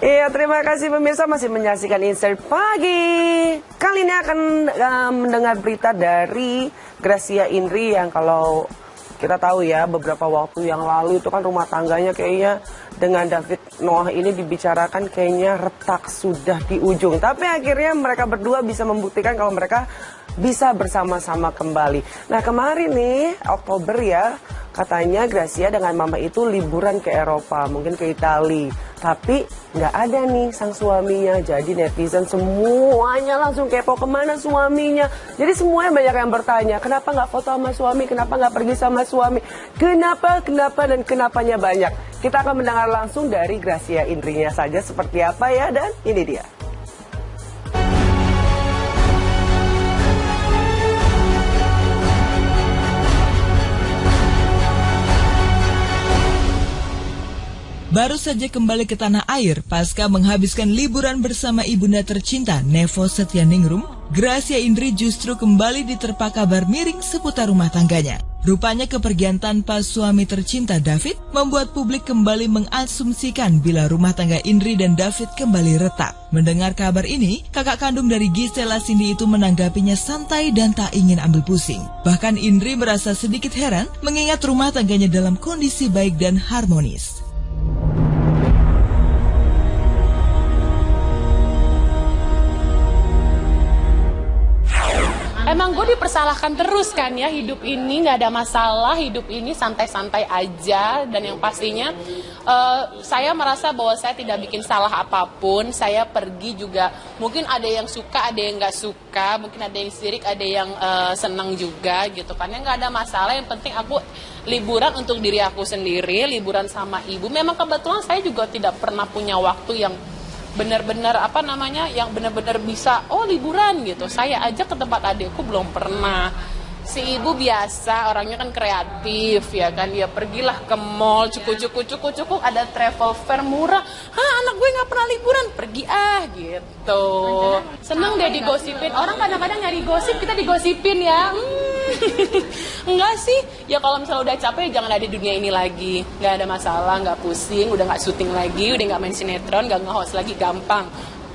Iya, terima kasih pemirsa masih menyaksikan Insert Pagi. Kali ini akan mendengar berita dari Gracia Indri yang kalau kita tahu ya beberapa waktu yang lalu itu kan rumah tangganya kayaknya dengan David Noah ini dibicarakan kayaknya retak sudah di ujung. Tapi akhirnya mereka berdua bisa membuktikan kalau mereka bisa bersama-sama kembali. Nah kemarin nih Oktober ya katanya Gracia dengan mama itu liburan ke Eropa, mungkin ke Italia. Tapi nggak ada nih sang suaminya, jadi netizen semuanya langsung kepo kemana suaminya. Jadi semuanya banyak yang bertanya, kenapa nggak foto sama suami, kenapa nggak pergi sama suami, kenapa, dan kenapanya banyak. Kita akan mendengar langsung dari Gracia Indrinya saja seperti apa ya, dan ini dia. Baru saja kembali ke tanah air pasca menghabiskan liburan bersama ibunda tercinta Nevo Setyaningrum, Gracia Indri justru kembali diterpa kabar miring seputar rumah tangganya. Rupanya kepergian tanpa suami tercinta David membuat publik kembali mengasumsikan bila rumah tangga Indri dan David kembali retak. Mendengar kabar ini, kakak kandung dari Gisela Cindy itu menanggapinya santai dan tak ingin ambil pusing. Bahkan Indri merasa sedikit heran mengingat rumah tangganya dalam kondisi baik dan harmonis. Emang gue dipersalahkan terus kan ya, hidup ini gak ada masalah, hidup ini santai-santai aja. Dan yang pastinya saya merasa bahwa saya tidak bikin salah apapun. Saya pergi juga, mungkin ada yang suka, ada yang gak suka, mungkin ada yang sirik, ada yang senang juga gitu kan. Yang gak ada masalah, yang penting aku liburan untuk diri aku sendiri, liburan sama ibu. Memang kebetulan saya juga tidak pernah punya waktu yang benar-benar yang benar-benar bisa liburan gitu. Saya aja ke tempat adikku belum pernah. Si ibu biasa orangnya kan kreatif ya kan, dia pergilah ke mall, cukup ada travel fair murah. Anak gue nggak pernah liburan, pergi gitu. Seneng deh digosipin. Orang kadang-kadang nyari gosip, kita digosipin ya. Enggak sih, ya kalau misalnya udah capek jangan ada di dunia ini lagi. Nggak ada masalah, nggak pusing, udah nggak syuting lagi, udah nggak main sinetron, nggak nge-host lagi, gampang.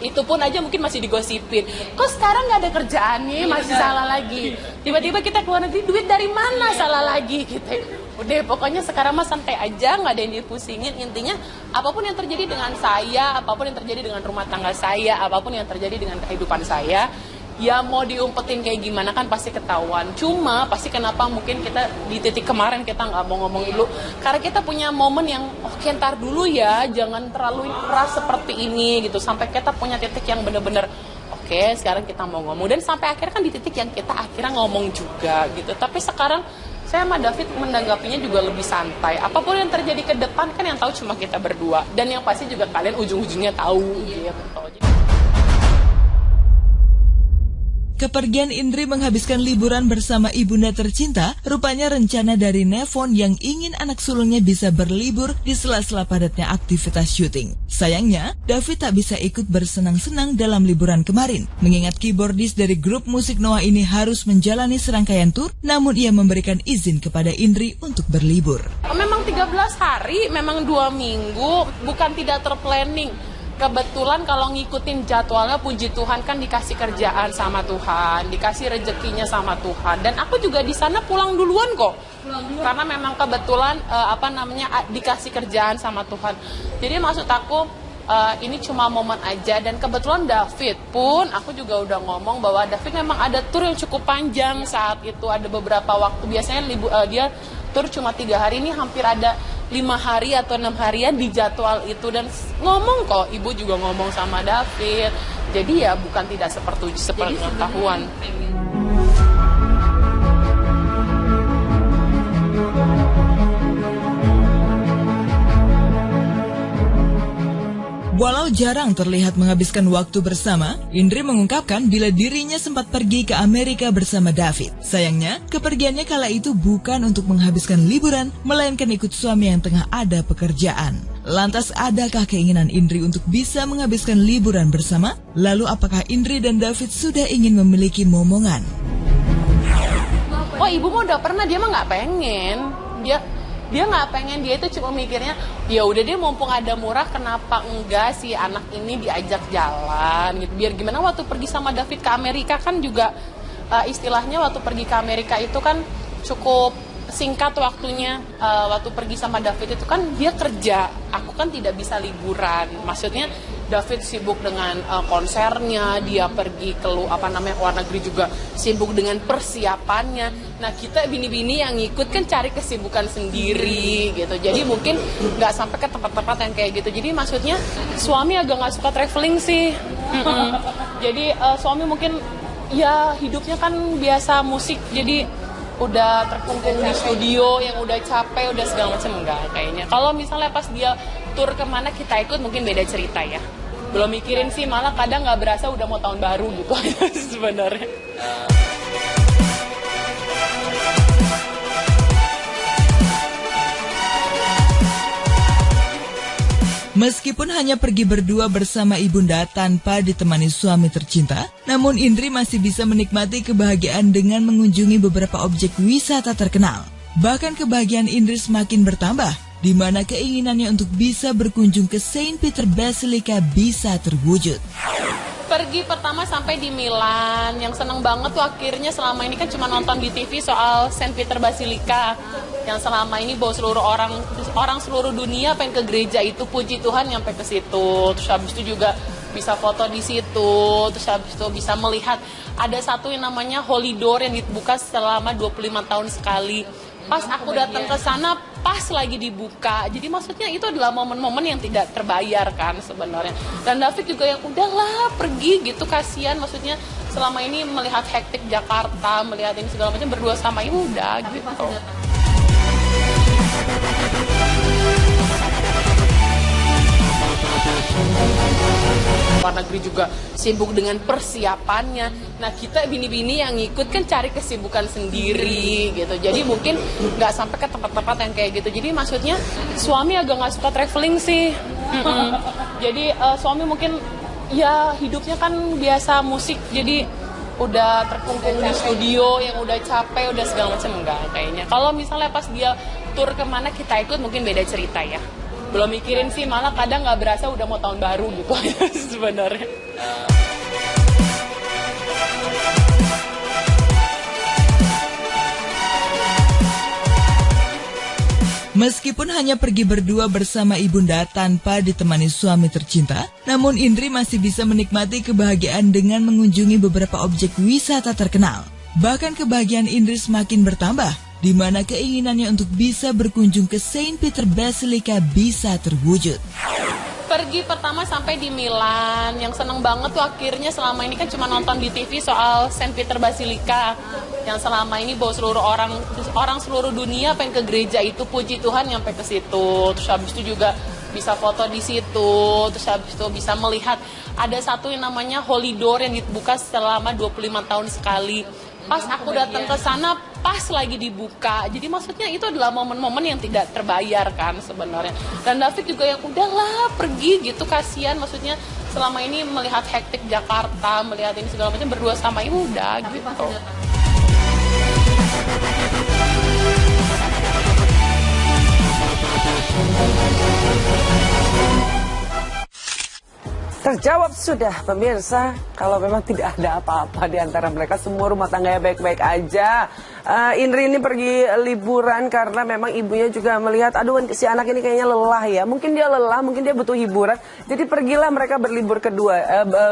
Itu pun aja mungkin masih digosipin. Kok sekarang nggak ada kerjaan nih, masih salah lagi. Tiba-tiba kita keluar negeri, duit dari mana, salah lagi gitu. Udah pokoknya sekarang mah santai aja, nggak ada yang dipusingin. Intinya apapun yang terjadi dengan saya, apapun yang terjadi dengan rumah tangga saya, apapun yang terjadi dengan kehidupan saya, ya mau diumpetin kayak gimana kan pasti ketahuan. Cuma pasti kenapa mungkin kita di titik kemarin kita nggak mau ngomong dulu, karena kita punya momen yang oke ntar dulu ya, jangan terlalu keras seperti ini gitu. Sampai kita punya titik yang bener-bener oke, sekarang kita mau ngomong. Dan sampai akhirnya kan di titik yang kita akhirnya ngomong juga gitu. Tapi sekarang saya sama David menanggapinya juga lebih santai. Apapun yang terjadi ke depan kan yang tahu cuma kita berdua. Dan yang pasti juga kalian ujung-ujungnya tahu gitu. Kepergian Indri menghabiskan liburan bersama ibunda tercinta, rupanya rencana dari Nevon yang ingin anak sulungnya bisa berlibur di sela-sela padatnya aktivitas syuting. Sayangnya, David tak bisa ikut bersenang-senang dalam liburan kemarin, mengingat keyboardis dari grup musik Noah ini harus menjalani serangkaian tur, namun ia memberikan izin kepada Indri untuk berlibur. Memang 13 hari, memang 2 minggu, bukan tidak terplanning. Kebetulan kalau ngikutin jadwalnya, puji Tuhan kan dikasih kerjaan sama Tuhan, dikasih rezekinya sama Tuhan. Dan aku juga di sana pulang duluan kok. Karena memang kebetulan dikasih kerjaan sama Tuhan. Jadi maksud aku ini cuma momen aja. Dan kebetulan David pun, aku juga udah ngomong bahwa David memang ada tur yang cukup panjang saat itu. Ada beberapa waktu, biasanya dia tur cuma 3 hari, ini hampir ada 5 hari atau 6 harian di jadwal itu. Dan ngomong kok, ibu juga ngomong sama David. Jadi ya bukan tidak seperti pengetahuan. Walau jarang terlihat menghabiskan waktu bersama, Indri mengungkapkan bila dirinya sempat pergi ke Amerika bersama David. Sayangnya, kepergiannya kala itu bukan untuk menghabiskan liburan, melainkan ikut suami yang tengah ada pekerjaan. Lantas adakah keinginan Indri untuk bisa menghabiskan liburan bersama? Lalu apakah Indri dan David sudah ingin memiliki momongan? Oh, ibu mah udah pernah, dia mah nggak pengen. Dia nggak pengen, dia itu cuma mikirnya ya udah deh mumpung ada murah kenapa enggak si anak ini diajak jalan gitu. Biar gimana waktu pergi sama David ke Amerika kan juga istilahnya waktu pergi ke Amerika itu kan cukup singkat waktunya. Waktu pergi sama David itu kan dia kerja, aku kan tidak bisa liburan. Maksudnya David sibuk dengan konsernya, dia pergi ke luar negeri juga sibuk dengan persiapannya. Nah kita bini-bini yang ngikut kan cari kesibukan sendiri gitu. Jadi mungkin nggak sampai ke tempat-tempat yang kayak gitu. Jadi maksudnya suami agak nggak suka traveling sih. Jadi suami mungkin ya hidupnya kan biasa musik, jadi udah terkungkung di studio yang udah capek, udah segala macam enggak kayaknya. Kalau misalnya pas dia tur kemana kita ikut mungkin beda cerita ya. Belum mikirin sih, malah kadang nggak berasa udah mau tahun baru gitu sebenarnya. Meskipun hanya pergi berdua bersama ibunda tanpa ditemani suami tercinta, namun Indri masih bisa menikmati kebahagiaan dengan mengunjungi beberapa objek wisata terkenal. Bahkan kebahagiaan Indri semakin bertambah, di mana keinginannya untuk bisa berkunjung ke Saint Peter Basilica bisa terwujud. Pergi pertama sampai di Milan, yang seneng banget tuh akhirnya selama ini kan cuma nonton di TV soal Saint Peter Basilica, yang selama ini bawa seluruh orang seluruh dunia pengen ke gereja itu, puji Tuhan nyampe ke situ. Terus habis itu juga bisa foto di situ, terus habis itu bisa melihat ada satu yang namanya Holy Door yang dibuka selama 25 tahun sekali. Pas aku datang ke sana pas lagi dibuka. Jadi maksudnya itu adalah momen-momen yang tidak terbayar kan sebenarnya. Dan David juga yang udahlah pergi gitu, kasihan, maksudnya selama ini melihat hektik Jakarta, melihat ini segala macam, berdua sama ibu udah gitu. Luar negeri juga sibuk dengan persiapannya. Nah kita bini-bini yang ngikut kan cari kesibukan sendiri gitu. Jadi mungkin nggak sampai ke tempat-tempat yang kayak gitu. Jadi maksudnya suami agak nggak suka traveling sih. Jadi suami mungkin ya hidupnya kan biasa musik, jadi udah terkungkung di studio yang udah capek, udah segala macam enggak kayaknya. Kalau misalnya pas dia tur kemana kita ikut mungkin beda cerita ya. Belum mikirin sih, malah kadang nggak berasa udah mau tahun baru gitu sebenarnya. Meskipun hanya pergi berdua bersama ibunda tanpa ditemani suami tercinta, namun Indri masih bisa menikmati kebahagiaan dengan mengunjungi beberapa objek wisata terkenal. Bahkan kebahagiaan Indri semakin bertambah, di mana keinginannya untuk bisa berkunjung ke Saint Peter Basilica bisa terwujud. Pergi pertama sampai di Milan, yang seneng banget tuh akhirnya selama ini kan cuma nonton di TV soal Saint Peter Basilica, yang selama ini bawa seluruh orang seluruh dunia pengen ke gereja itu, puji Tuhan nyampe ke situ. Terus habis itu juga bisa foto di situ, terus habis itu bisa melihat ada satu yang namanya Holy Door yang dibuka selama 25 tahun sekali. Pas aku datang ke sana pas lagi dibuka. Jadi maksudnya itu adalah momen-momen yang tidak terbayar kan sebenarnya. Dan David juga yang udahlah pergi gitu, kasihan, maksudnya selama ini melihat hektik Jakarta, melihat ini segala macam, berdua sama ibu udah gitu. Terjawab sudah pemirsa, kalau memang tidak ada apa-apa di antara mereka, semua rumah tangganya baik-baik aja. Indri ini pergi liburan karena memang ibunya juga melihat, aduh si anak ini kayaknya lelah ya. Mungkin dia lelah, mungkin dia butuh hiburan. Jadi pergilah mereka berlibur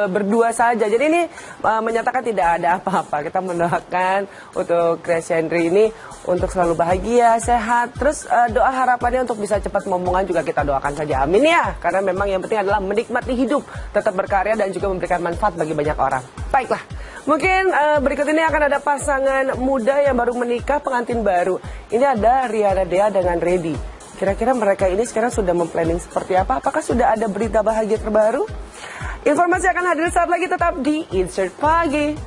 berdua saja. Jadi ini menyatakan tidak ada apa-apa. Kita mendoakan untuk Gracia Indri ini untuk selalu bahagia, sehat. Terus doa harapannya untuk bisa cepat momongan juga kita doakan saja. Amin ya. Karena memang yang penting adalah menikmati hidup, tetap berkarya dan juga memberikan manfaat bagi banyak orang. Baiklah, mungkin berikut ini akan ada pasangan muda yang baru menikah, pengantin baru. Ini ada Riana Dea dengan Reddy. Kira-kira mereka ini sekarang sudah memplanning seperti apa? Apakah sudah ada berita bahagia terbaru? Informasi akan hadir saat lagi, tetap di Insert Pagi.